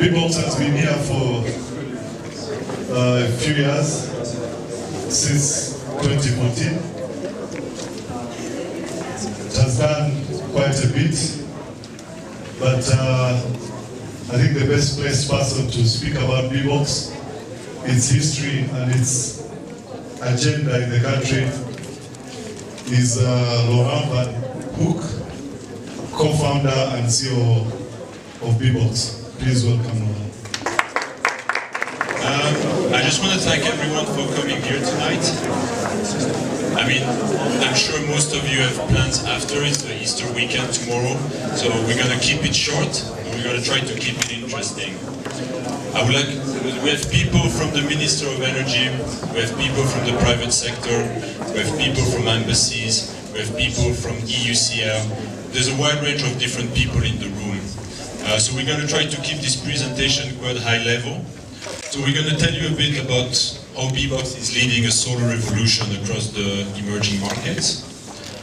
Bboxx has been here for a few years, since 2014. It has done quite a bit, but I think the best placed person to speak about Bboxx, its history and its agenda in the country is Rwanda, co-founder and CEO of Bboxx. Please welcome Laurent. I just want to thank everyone for coming here tonight. I mean, I'm sure most of you have plans after. It's the Easter weekend tomorrow, so we're going to keep it short, and we're going to try to keep it interesting. We have people from the Minister of Energy, we have people from the private sector, we have people from embassies, we have people from EUCL. There's a wide range of different people in the room. So we're going to try to keep this presentation quite high level. So we're going to tell you a bit about how Bboxx is leading a solar revolution across the emerging markets.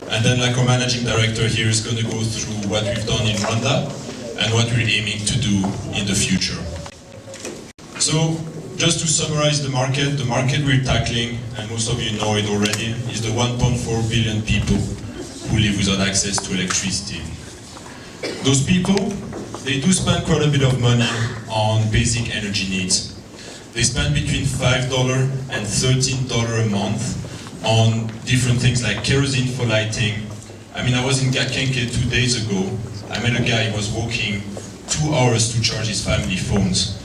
And then, like our managing director here is going to go through what we've done in Rwanda and what we're aiming to do in the future. So, just to summarize the market we're tackling, and most of you know it already, is the 1.4 billion people who live without access to electricity. Those people, they do spend quite a bit of money on basic energy needs. They spend between $5 and $13 a month on different things like kerosene for lighting. I mean, I was in Gakenke 2 days ago. I met a guy who was walking 2 hours to charge his family phones.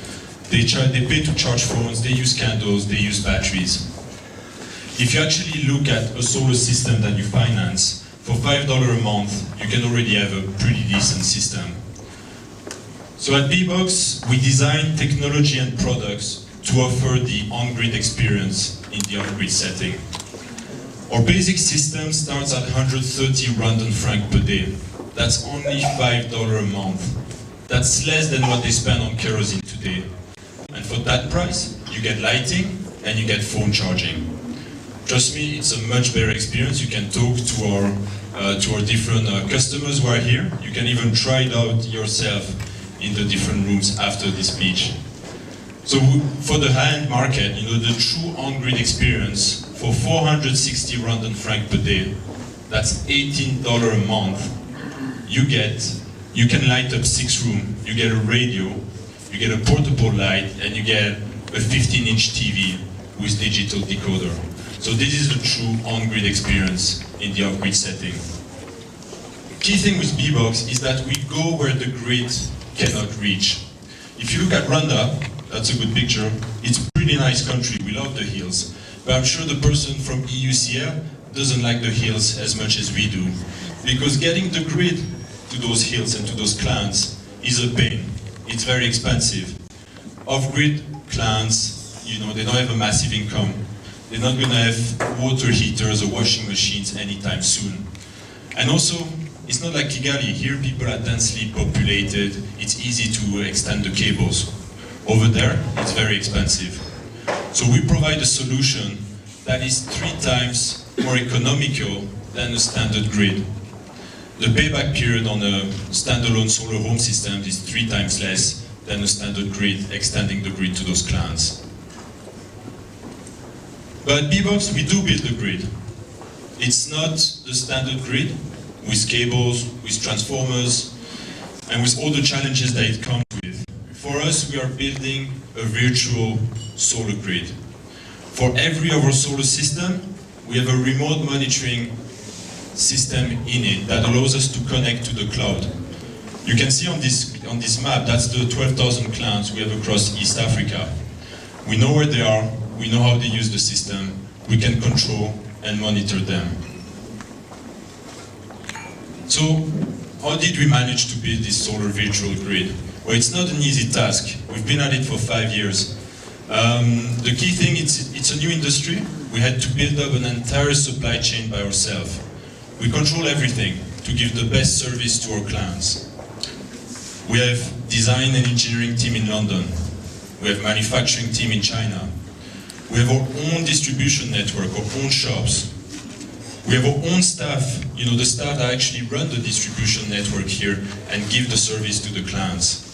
They pay to charge phones, they use candles, they use batteries. If you actually look at a solar system that you finance, for $5 a month, you can already have a pretty decent system. So at Bboxx, we design technology and products to offer the on-grid experience in the off-grid setting. Our basic system starts at 130 Rwandan francs per day. That's only $5 a month. That's less than what they spend on kerosene today. And for that price, you get lighting and you get phone charging. Trust me, it's a much better experience. You can talk to our different customers who are here. You can even try it out yourself in the different rooms after this speech. So for the high-end market, the true on-grid experience, for 460 Rwandan francs per day, that's $18 a month, you can light up 6 rooms, you get a radio, you get a portable light, and you get a 15-inch TV with digital decoder. So this is the true on-grid experience in the off-grid setting. Key thing with Bboxx is that we go where the grid cannot reach. If you look at Rwanda, that's a good picture. It's a pretty nice country, we love the hills. But I'm sure the person from EUCL doesn't like the hills as much as we do. Because getting the grid to those hills and to those clans is a pain. It's very expensive. Off-grid clans, they don't have a massive income. They're not going to have water heaters or washing machines anytime soon. And also, it's not like Kigali. Here people are densely populated. It's easy to extend the cables. Over there, it's very expensive. So we provide a solution that is 3 times more economical than a standard grid. The payback period on a standalone solar home system is 3 times less than a standard grid, extending the grid to those clans. But at Bboxx, we do build the grid. It's not the standard grid with cables, with transformers, and with all the challenges that it comes with. For us, we are building a virtual solar grid. For every of our solar system, we have a remote monitoring system in it that allows us to connect to the cloud. You can see on this map, that's the 12,000 clans we have across East Africa. We know where they are, we know how they use the system, we can control and monitor them. So, how did we manage to build this solar virtual grid? Well, it's not an easy task. We've been at it for 5 years. The key thing, it's a new industry. We had to build up an entire supply chain by ourselves. We control everything to give the best service to our clients. We have design and engineering team in London. We have manufacturing team in China. We have our own distribution network, our own shops. We have our own staff, the staff that actually run the distribution network here and give the service to the clients.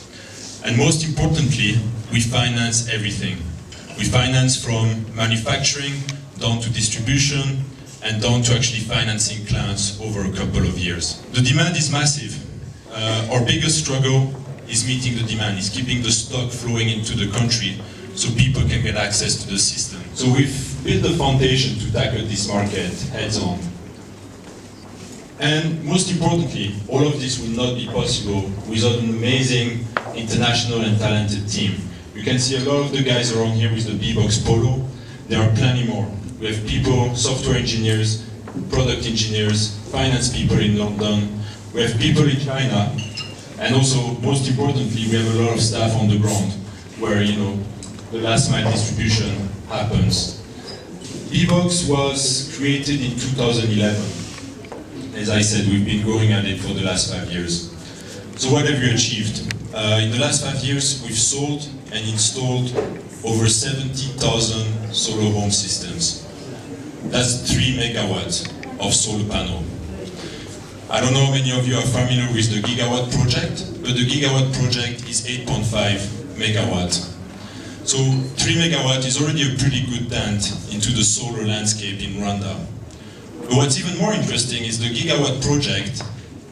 And most importantly, we finance everything. We finance from manufacturing down to distribution and down to actually financing clients over a couple of years. The demand is massive. Our biggest struggle is meeting the demand, is keeping the stock flowing into the country so people can get access to the system. So we've built the foundation to tackle this market heads on. And most importantly, all of this would not be possible without an amazing international and talented team. You can see a lot of the guys around here with the Bboxx polo. There are plenty more. We have people, software engineers, product engineers, finance people in London. We have people in China. And also, most importantly, we have a lot of staff on the ground where, the last mile distribution happens. Bboxx was created in 2011. As I said, we've been growing at it for the last 5 years. So what have we achieved? In the last 5 years, we've sold and installed over 70,000 solar home systems. That's 3 megawatts of solar panel. I don't know how many of you are familiar with the gigawatt project, but the gigawatt project is 8.5 megawatts. So 3 megawatts is already a pretty good dent into the solar landscape in Rwanda. But what's even more interesting is the gigawatt project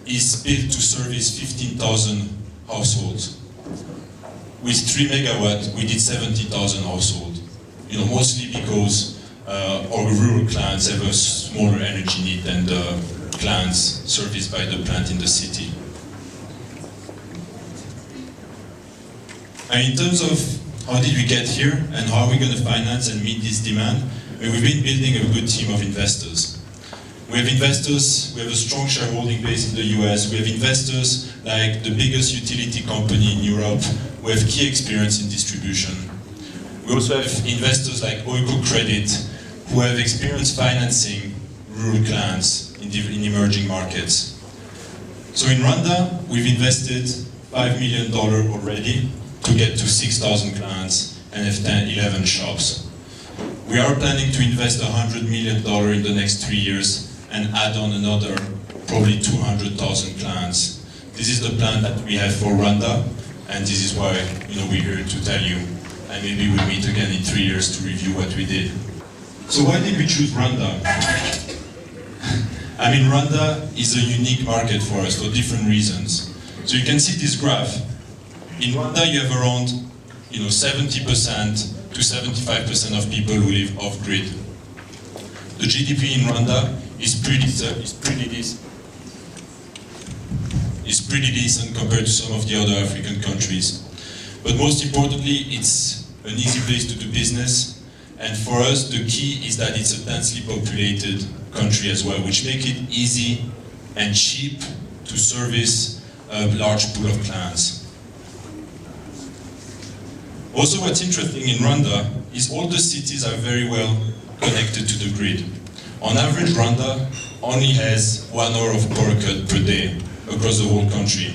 is built to service 15,000 households. With 3 megawatts, we did 70,000 households. Mostly because our rural clients have a smaller energy need than the clients serviced by the plant in the city. And in terms of how did we get here and how are we going to finance and meet this demand, we've been building a good team of investors. We have investors, we have a strong shareholding base in the US, we have investors like the biggest utility company in Europe, we have key experience in distribution. We also have investors like Oiko Credit, who have experience financing rural clients in emerging markets. So in Rwanda, we've invested $5 million already to get to 6,000 clients and have 11 shops. We are planning to invest $100 million in the next 3 years and add on another probably 200,000 clients. This is the plan that we have for Rwanda, and this is why we're here to tell you. And maybe we'll meet again in 3 years to review what we did. So why did we choose Rwanda? I mean, Rwanda is a unique market for us for different reasons. So you can see this graph. In Rwanda, you have around 70% to 75% of people who live off-grid. The GDP in Rwanda is pretty decent compared to some of the other African countries. But most importantly, it's an easy place to do business. And for us, the key is that it's a densely populated country as well, which makes it easy and cheap to service a large pool of clients. Also, what's interesting in Rwanda is all the cities are very well connected to the grid. On average, Rwanda only has 1 hour of power cut per day across the whole country.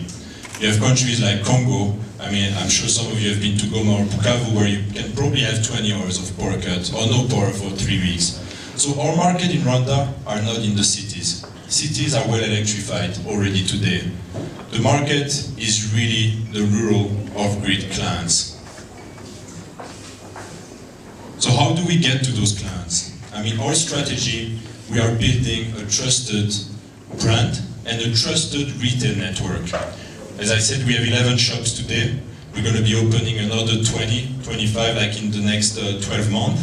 You have countries like Congo. I mean, I'm sure some of you have been to Goma or Bukavu, where you can probably have 20 hours of power cut or no power for 3 weeks. So our market in Rwanda are not in the cities. Cities are well electrified already today. The market is really the rural off-grid clients. So how do we get to those clients? I mean, our strategy, we are building a trusted brand and a trusted retail network. As I said, we have 11 shops today. We're going to be opening another 20, 25 like in the next 12 months.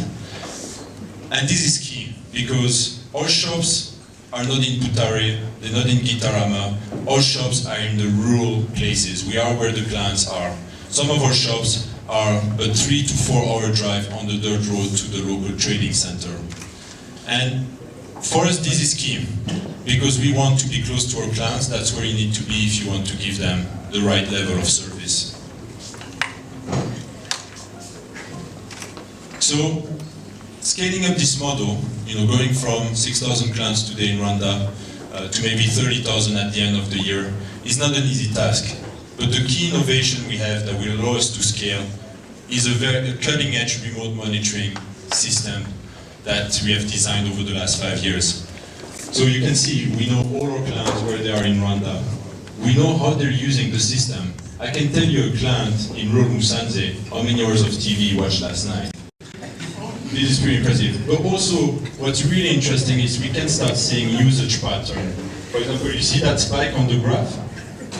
And this is key because our shops are not in Butare, they're not in Gitarama. Our shops are in the rural places. We are where the clients are. Some of our shops are a 3 to 4 hour drive on the dirt road to the local trading center. And for us, this is key because we want to be close to our clients. That's where you need to be if you want to give them the right level of service. So, scaling up this model, going from 6,000 clients today in Rwanda to maybe 30,000 at the end of the year is not an easy task. But the key innovation we have that will allow us to scale is a cutting-edge remote monitoring system that we have designed over the last 5 years. So you can see, we know all our clients where they are in Rwanda. We know how they're using the system, I can tell you a client in Rwanda, Musanze, how many hours of TV he watched last night. This is pretty impressive. But also, what's really interesting is we can start seeing usage pattern. For example, you see that spike on the graph?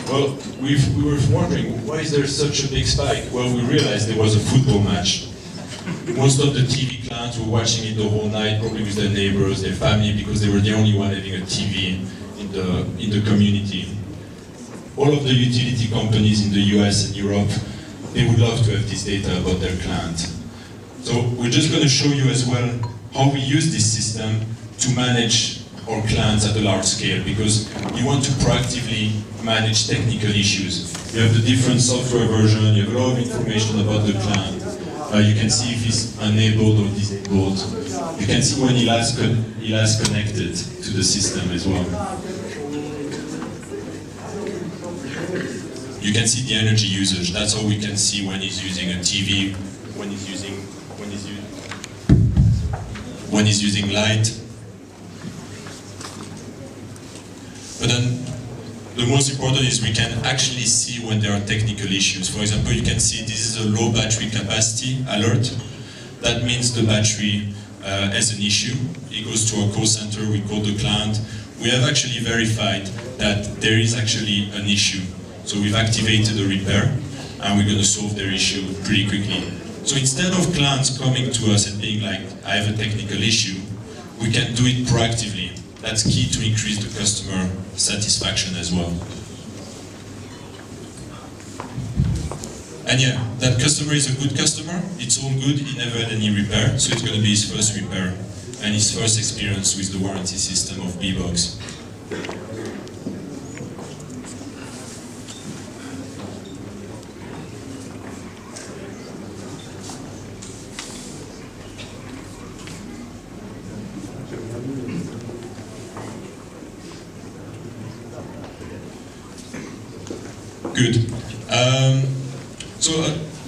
Well, we were wondering, why is there such a big spike? Well, we realized there was a football match. Most of the TV clients were watching it the whole night, probably with their neighbors, their family, because they were the only one having a TV in the community. All of the utility companies in the US and Europe, they would love to have this data about their client. So we're just going to show you as well how we use this system to manage our clients at a large scale, because you want to proactively manage technical issues. You have the different software version, you have a lot of information about the client. You can see if he's enabled or disabled. You can see when he last connected to the system as well. You can see the energy usage. That's how we can see when he's using a TV, when he's using light. But then the most important is we can actually see when there are technical issues. For example, you can see this is a low battery capacity alert. That means the battery has an issue. It goes to our call center, we call the client. We have actually verified that there is actually an issue. So we've activated a repair and we're going to solve their issue pretty quickly. So instead of clients coming to us and being like, I have a technical issue, we can do it proactively. That's key to increase the customer satisfaction as well. And yeah, that customer is a good customer. It's all good, he never had any repair, so it's going to be his first repair and his first experience with the warranty system of Bboxx. Good.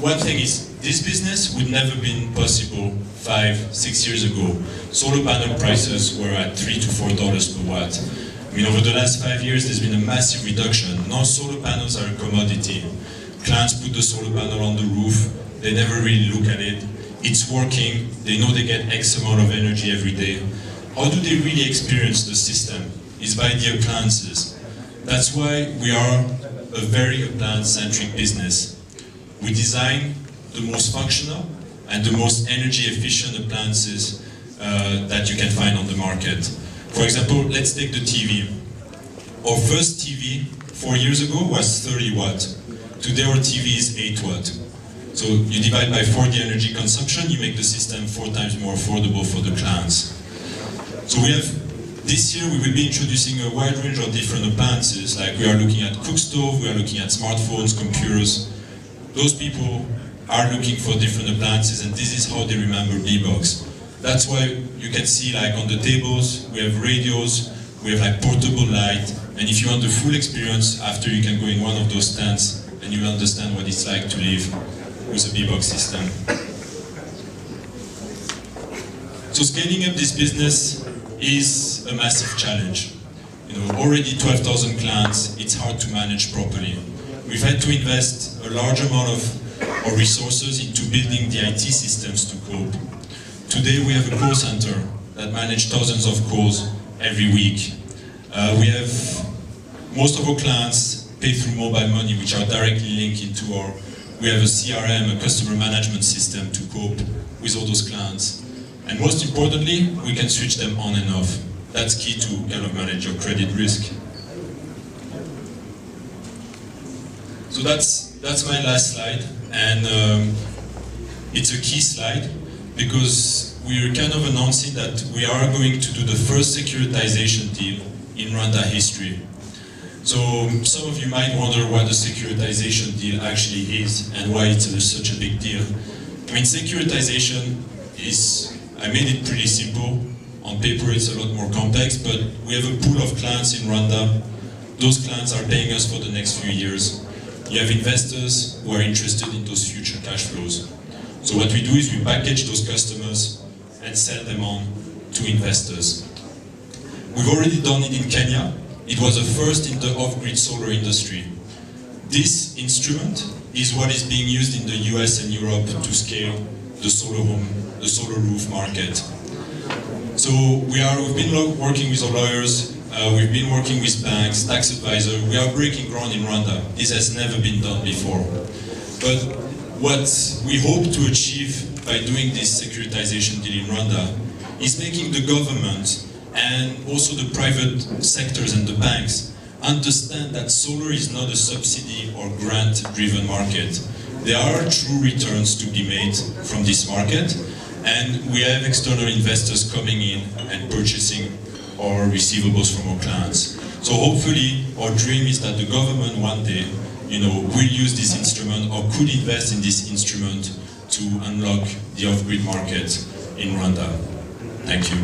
One thing is, this business would never been possible 5-6 years ago. Solar panel prices were at $3 to $4 per watt. I mean, over the last 5 years, there's been a massive reduction. Now solar panels are a commodity. Clients put the solar panel on the roof, they never really look at it. It's working, they know they get X amount of energy every day. How do they really experience the system? It's by the appliances. That's why we are a very appliance-centric business. We design the most functional and the most energy-efficient appliances that you can find on the market. For example, let's take the TV. Our first TV 4 years ago was 30 watt. Today our TV is 8 watt. So you divide by 4 the energy consumption, you make the system 4 times more affordable for the clients. So we have this year we will be introducing a wide range of different appliances, like we are looking at cook stove, we are looking at smartphones, computers. Those people are looking for different appliances and this is how they remember Bboxx. That's why you can see like on the tables, we have radios, we have like portable light, and if you want the full experience, after you can go in one of those stands and you will understand what it's like to live with a Bboxx system. So scaling up this business is a massive challenge. You know, already 12,000 clients, it's hard to manage properly. We've had to invest a large amount of our resources into building the IT systems to cope. Today we have a call center that manages thousands of calls every week. We have most of our clients pay through mobile money, which are directly linked into our, we have a CRM, a customer management system to cope with all those clients. And most importantly, we can switch them on and off. That's key to kind of manage your credit risk. So that's my last slide, and it's a key slide because we are kind of announcing that we are going to do the first securitization deal in Rwanda history. So some of you might wonder what a securitization deal actually is and why it's such a big deal. I mean, securitization is, I made it pretty simple. On paper it's a lot more complex, but we have a pool of clients in Rwanda. Those clients are paying us for the next few years. You have investors who are interested in those future cash flows. So what we do is we package those customers and sell them on to investors. We've already done it in Kenya. It was a first in the off-grid solar industry. This instrument is what is being used in the US and Europe to scale the solar home, the solar roof market. So we've been working with our lawyers, we've been working with banks, tax advisors. We are breaking ground in Rwanda. This has never been done before. But what we hope to achieve by doing this securitization deal in Rwanda is making the government and also the private sectors and the banks understand that solar is not a subsidy or grant-driven market. There are true returns to be made from this market, and we have external investors coming in and purchasing our receivables from our clients. So hopefully, our dream is that the government one day, will use this instrument or could invest in this instrument to unlock the off-grid market in Rwanda. Thank you.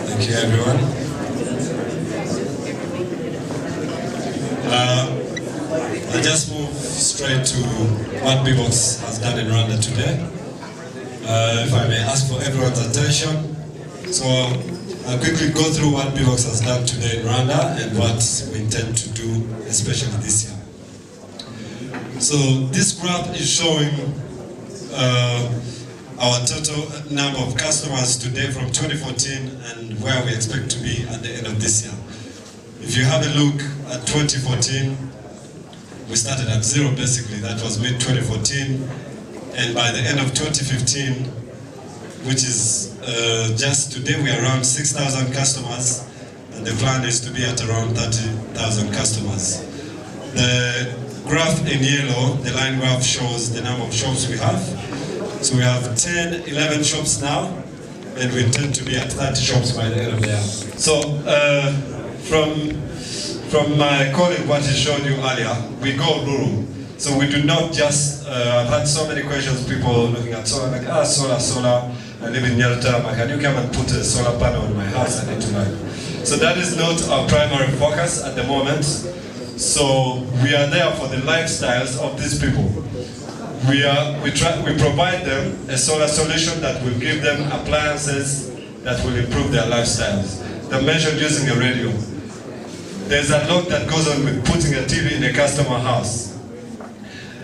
Thank you, everyone. I just move straight to what Bboxx has done in Rwanda today. If I may ask for everyone's attention. So I'll quickly go through what Bboxx has done today in Rwanda and what we intend to do, especially this year. So this graph is showing our total number of customers today from 2014 and where we expect to be at the end of this year. If you have a look at 2014, we started at 0 basically, that was mid-2014, and by the end of 2015, which is just today, we are around 6,000 customers, and the plan is to be at around 30,000 customers. The graph in yellow, the line graph, shows the number of shops we have. So we have 10, 11 shops now, and we intend to be at 30 shops by the end of the year. So from my colleague, what he showed you earlier, we go rural. So we do not just, I've had so many questions, people looking at solar, like, solar, I live in Yalta, can you come and put a solar panel on my house? I need to like. So that is not our primary focus at the moment. So we are there for the lifestyles of these people. We provide them a solar solution that will give them appliances that will improve their lifestyles. They're measured using a radio. There's a lot that goes on with putting a TV in a customer house.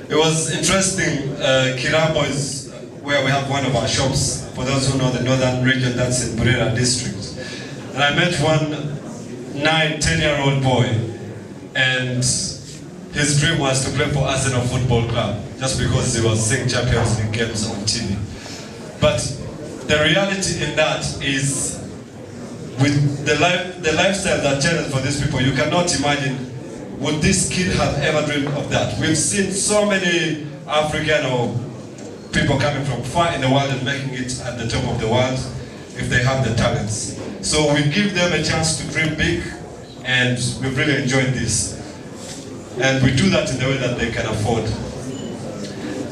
It was interesting, Kirambo is where we have one of our shops. For those who know the northern region, that's in Burera district. And I met one 9, 10-year-old boy, and his dream was to play for Arsenal Football Club, just because he was seeing Champions League games on TV. But the reality in that is, with the lifestyle that changes for these people, you cannot imagine, would this kid have ever dreamed of that? We've seen so many African or people coming from far in the world and making it at the top of the world if they have the talents. So we give them a chance to dream big, and we've really enjoyed this. And we do that in the way that they can afford.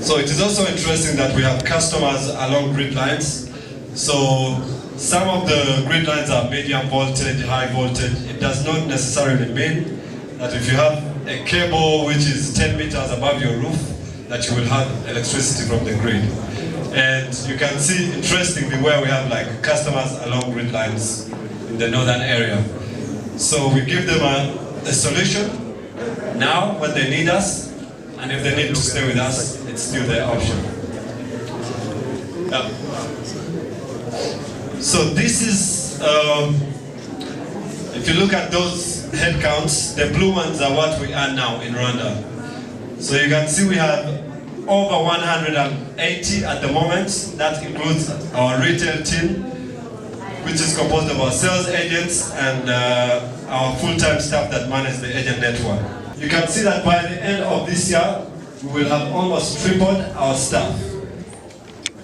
So it is also interesting that we have customers along grid lines. So some of the grid lines are medium voltage, high voltage. It does not necessarily mean that if you have a cable which is 10 meters above your roof, that you will have electricity from the grid. And you can see, interestingly, where we have like customers along grid lines in the northern area. So we give them a solution now when they need us, and if they need to stay with us, it's still their option. Yeah. So this is, if you look at those head counts, the blue ones are what we are now in Rwanda. So you can see we have over 180 at the moment. That includes our retail team, which is composed of our sales agents and our full-time staff that manage the agent network. You can see that by the end of this year, we will have almost tripled our staff.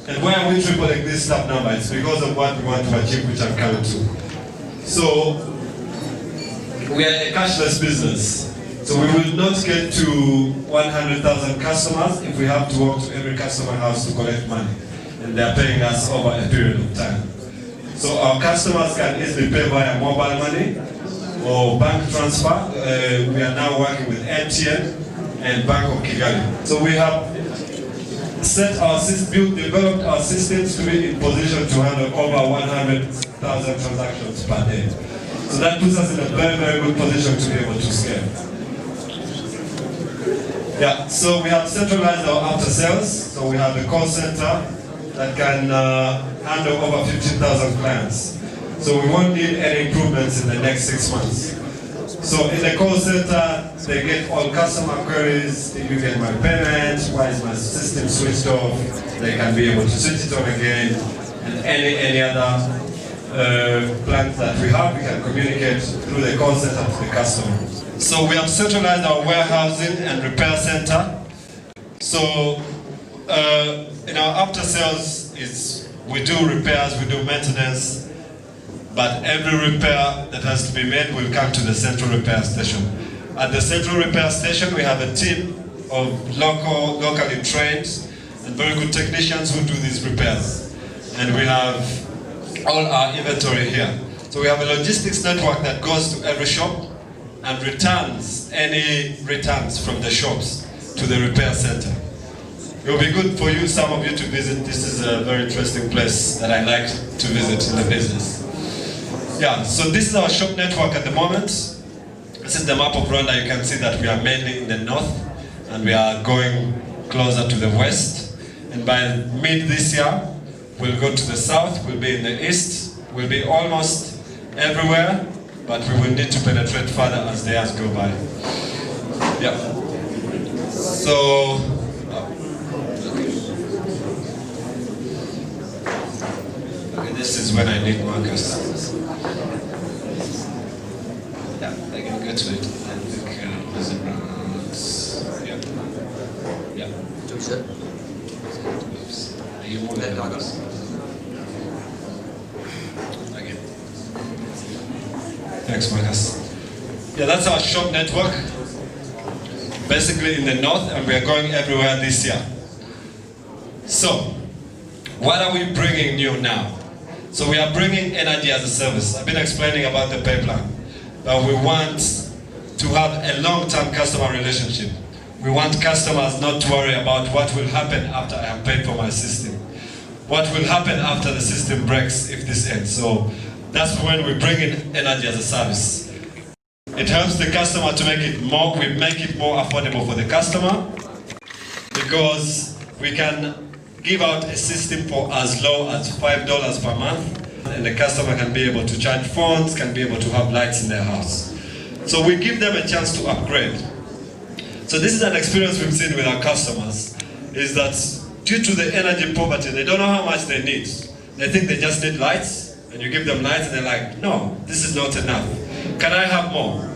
And why are we tripling this staff number? It's because of what we want to achieve, which I'm coming to. So we are a cashless business. So we will not get to 100,000 customers if we have to walk to every customer house to collect money. And they're paying us over a period of time. So our customers can easily pay via mobile money or bank transfer. We are now working with MTN and Bank of Kigali. So we have developed our systems to be in position to handle over 100,000 transactions per day. So that puts us in a very, very good position to be able to scale. Yeah, so we have centralized our after sales. So we have a call center that can handle over 15,000 clients. So we won't need any improvements in the next 6 months. So in the call center, they get all customer queries. Did you get my payment? Why is my system switched off? They can be able to switch it on again. And any other plans that we have, we can communicate through the call center to the customer. So we have centralized our warehousing and repair center. So in our after sales, we do repairs, we do maintenance, but every repair that has to be made will come to the central repair station. At the central repair station, we have a team of locally trained and very good technicians who do these repairs. And we have all our inventory here. So we have a logistics network that goes to every shop and returns any returns from the shops to the repair center. It will be good for you, some of you, to visit. This is a very interesting place that I like to visit in the business. Yeah, so this is our shop network at the moment. This is the map of Rwanda. You can see that we are mainly in the north and we are going closer to the west. And by mid this year, we'll go to the south, we'll be in the east, we'll be almost everywhere, but we will need to penetrate further as the years go by. Yeah. So, okay, this is when I need markers. Yeah, I can go to it. I think was around. Yeah. Yeah. Oops. Are you more than markers? Okay. Thanks, Marcus. Yeah, that's our shop network. Basically in the north, and we are going everywhere this year. So, what are we bringing new now? So we are bringing energy as a service. I've been explaining about the pay plan. But we want to have a long-term customer relationship. We want customers not to worry about what will happen after I have paid for my system. What will happen after the system breaks if this ends. So that's when we bring in energy as a service. It helps the customer to make it more, we make it more affordable for the customer because we can give out a system for as low as $5 per month. And the customer can be able to charge phones, can be able to have lights in their house. So we give them a chance to upgrade. So this is an experience we've seen with our customers, is that due to the energy poverty, they don't know how much they need. They think they just need lights, and you give them lights and they're like, no, this is not enough. Can I have more?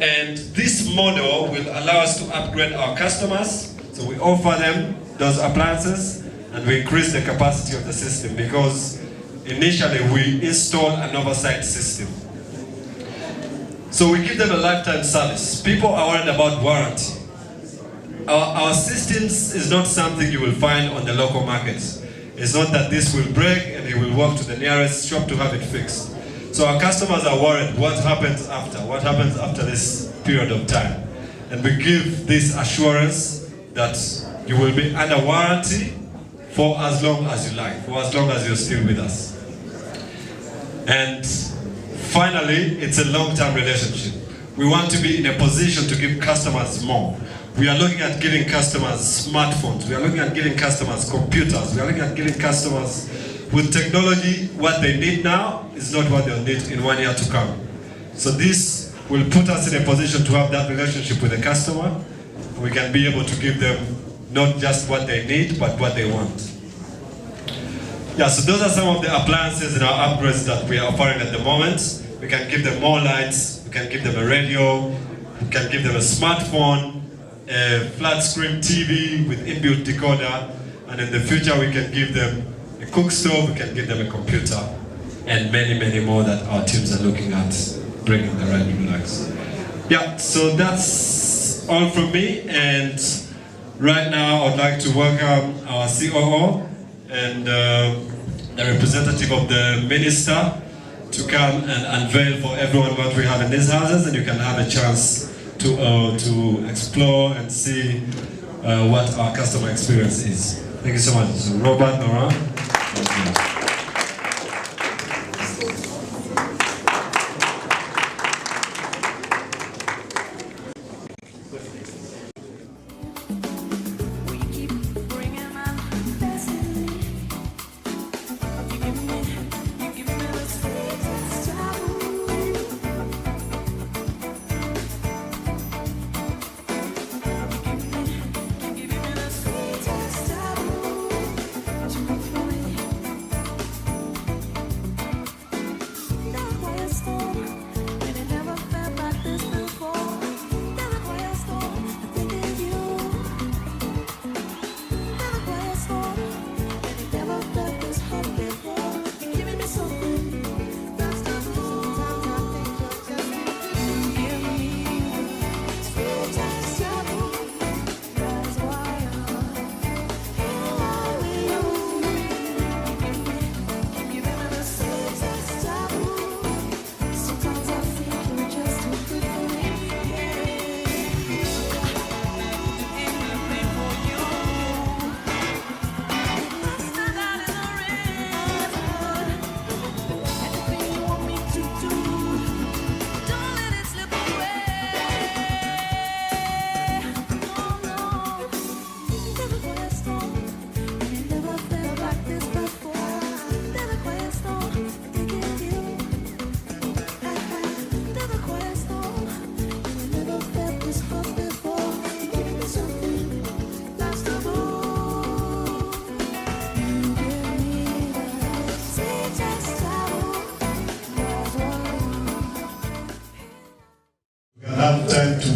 And this model will allow us to upgrade our customers. So we offer them those appliances, and we increase the capacity of the system because initially, we install an oversight system. So we give them a lifetime service. People are worried about warranty. Our systems is not something you will find on the local markets. It's not that this will break and you will walk to the nearest shop to have it fixed. So our customers are worried what happens after? What happens after this period of time? And we give this assurance that you will be under warranty for as long as you like, for as long as you're still with us. And finally, it's a long-term relationship. We want to be in a position to give customers more. We are looking at giving customers smartphones. We are looking at giving customers computers. We are looking at giving customers with technology. What they need now is not what they'll need in 1 year to come. So this will put us in a position to have that relationship with the customer. We can be able to give them not just what they need, but what they want. Yeah, so those are some of the appliances and our upgrades that we are offering at the moment. We can give them more lights, we can give them a radio, we can give them a smartphone, a flat screen TV with inbuilt decoder, and in the future we can give them a cook stove, we can give them a computer, and many, many more that our teams are looking at bringing the right products. Yeah, so that's all from me, and right now I'd like to welcome our COO and the representative of the minister to come and unveil for everyone what we have in these houses, and you can have a chance to explore and see what our customer experience is. Thank you so much. So Robert, Nora. Thank you.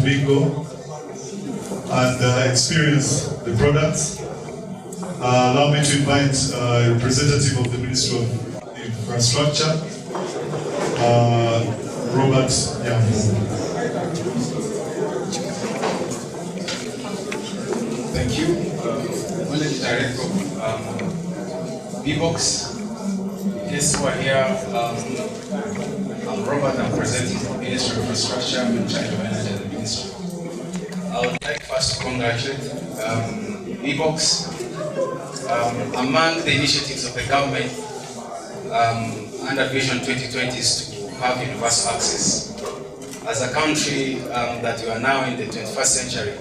bingo and experience the products. Allow me to invite a representative of the Ministry of Infrastructure, Robert. Thank you. Managing Director of Bboxx. Yes, who are here. I'm Robert. I'm presenting from Ministry of Infrastructure. I'm in charge of energy and the ministry. I would like first to congratulate Bboxx. Among the initiatives of the government under Vision 2020 is to have universal access. As a country that we are now in the 21st century,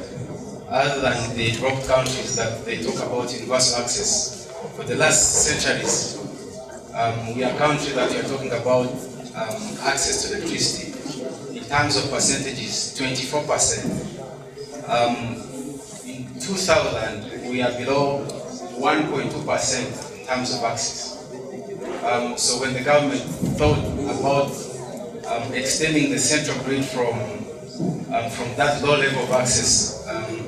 other than the developed countries that they talk about universal access, for the last centuries, we are a country that we are talking about access to electricity. In terms of percentages, 24%. In 2000, we are below 1.2% in terms of access. So when the government thought about extending the central grid from that low level of access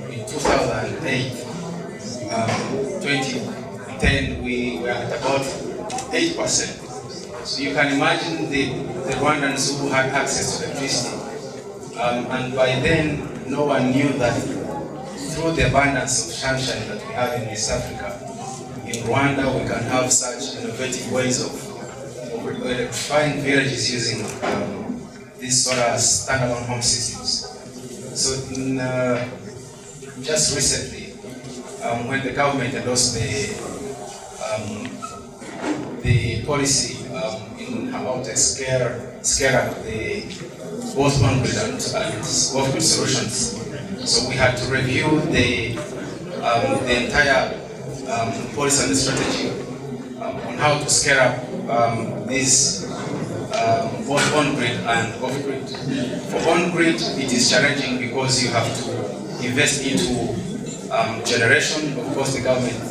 in 2008, 2010, we were at about 8%. So you can imagine the Rwandans who had access to electricity. And by then, no one knew that through the abundance of sunshine that we have in East Africa, in Rwanda we can have such innovative ways of electrifying villages using these sort of standalone home systems. So just recently, when the government endorsed the policy in how to scale up the both on-grid and off-grid solutions. So we had to review the entire policy and the strategy on how to scale up these both on-grid and off-grid. For on-grid, it is challenging because you have to invest into generation. Of course, the government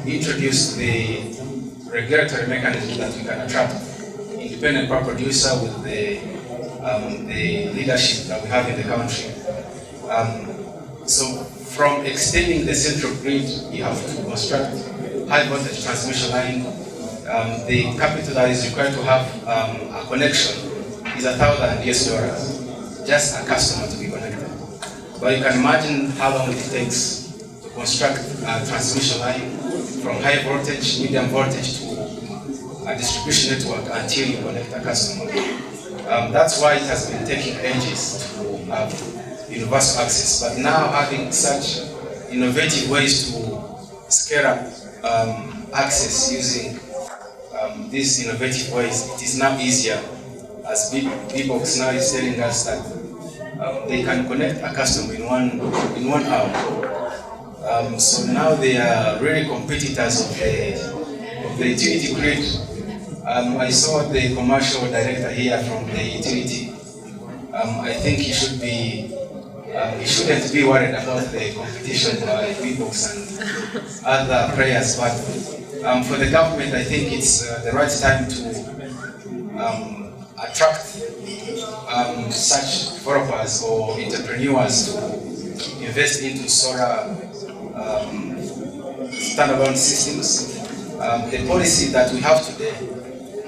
introduced the regulatory mechanism that we can attract independent power producer with the leadership that we have in the country. So from extending the central grid, you have to construct high voltage transmission line. The capital that is required to have a connection is $1,000 just a customer to be connected. But you can imagine how long it takes to construct a transmission line from high voltage, medium voltage to a distribution network until you connect a customer. That's why it has been taking ages to have universal access. But now having such innovative ways to scale up access using these innovative ways, it is now easier, as Bboxx now is telling us that they can connect a customer in one hour. So now they are really competitors of the utility grid. I saw the commercial director here from the utility. I think he should be. He shouldn't be worried about the competition by Bboxx and other players, but for the government, I think it's the right time to attract such developers or entrepreneurs to invest into solar standalone systems. The policy that we have today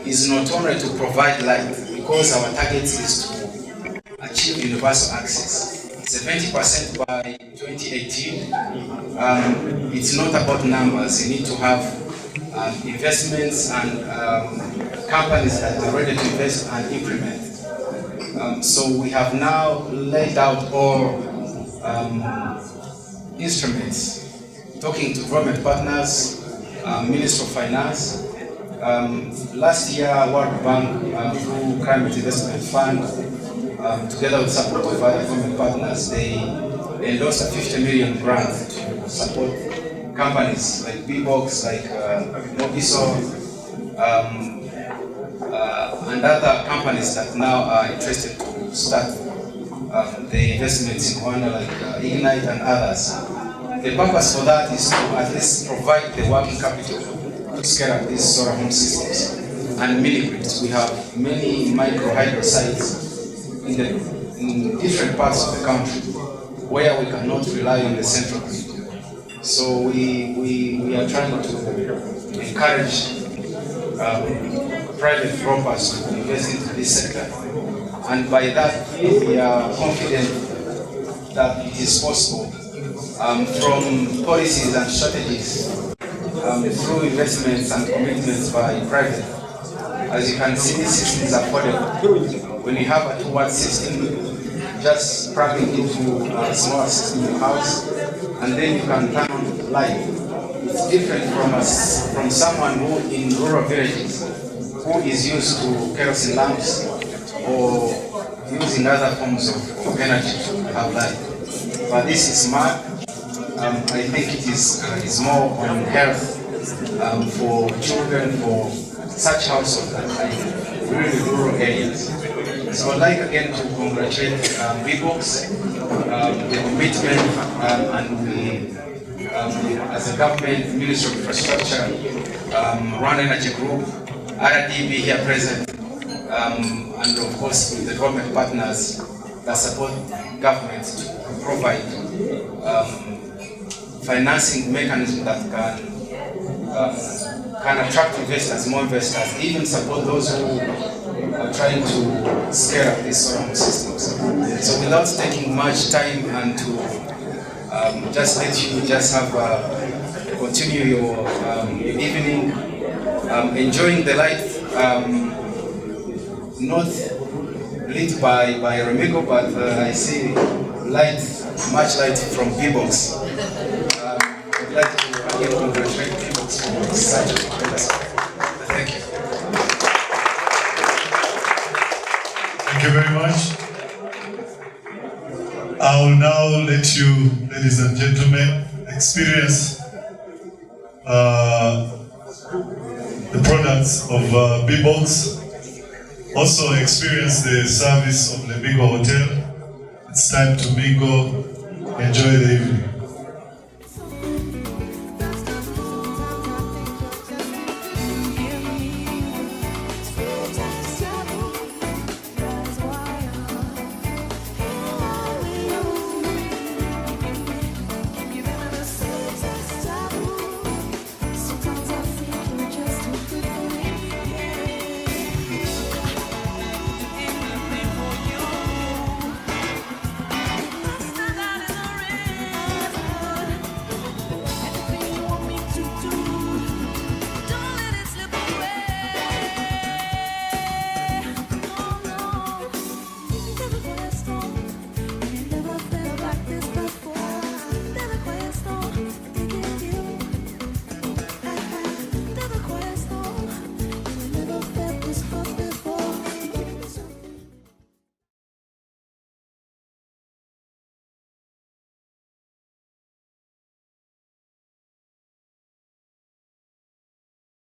is not only to provide light, because our target is to achieve universal access. 70% by 2018. It's not about numbers. You need to have investments and companies that are ready to invest and implement. So we have now laid out all instruments, talking to government partners, Ministry of Finance. Last year, World Bank, through Climate Investment Fund, together with support of other government partners, they endorsed a 50 million grant to support companies like Bboxx, like Mobiso, and other companies that now are interested to start the investments in Rwanda, like Ignite and others. The purpose for that is to at least provide the working capital to scale up these solar home systems and mini grids. We have many micro hydro sites in the in different parts of the country where we cannot rely on the central grid. So we are trying to encourage private developers to invest into this sector. And by that, we are confident that it is possible from policies and strategies through investments and commitments by private. As you can see, this system is affordable. When you have a two-watt system, just plug it into a small system in your house, and then you can turn on light. It's different from someone who in rural villages who is used to kerosene lamps or using other forms of energy to have light. But this is smart. I think it is more on health for children, for such households that are in really rural areas. So I'd like again to congratulate Bboxx, the commitment, and we, as a government, Ministry of Infrastructure, Rwanda Energy Group, RDB here present, and of course with the government partners that support government to provide financing mechanism that can attract investors, more investors, even support those who are trying to scale up these solar systems. So without taking much time and to just let you just have continue your evening, enjoying the light, not lit by Remego, but I see light, much light from Bboxx. I'd like to again congratulate Bboxx for such a tremendous. Thank you. Thank you very much. I will now let you, ladies and gentlemen, experience the products of Bboxx. Also experience the service of the Mingo Hotel. It's time to mingle. Enjoy the evening.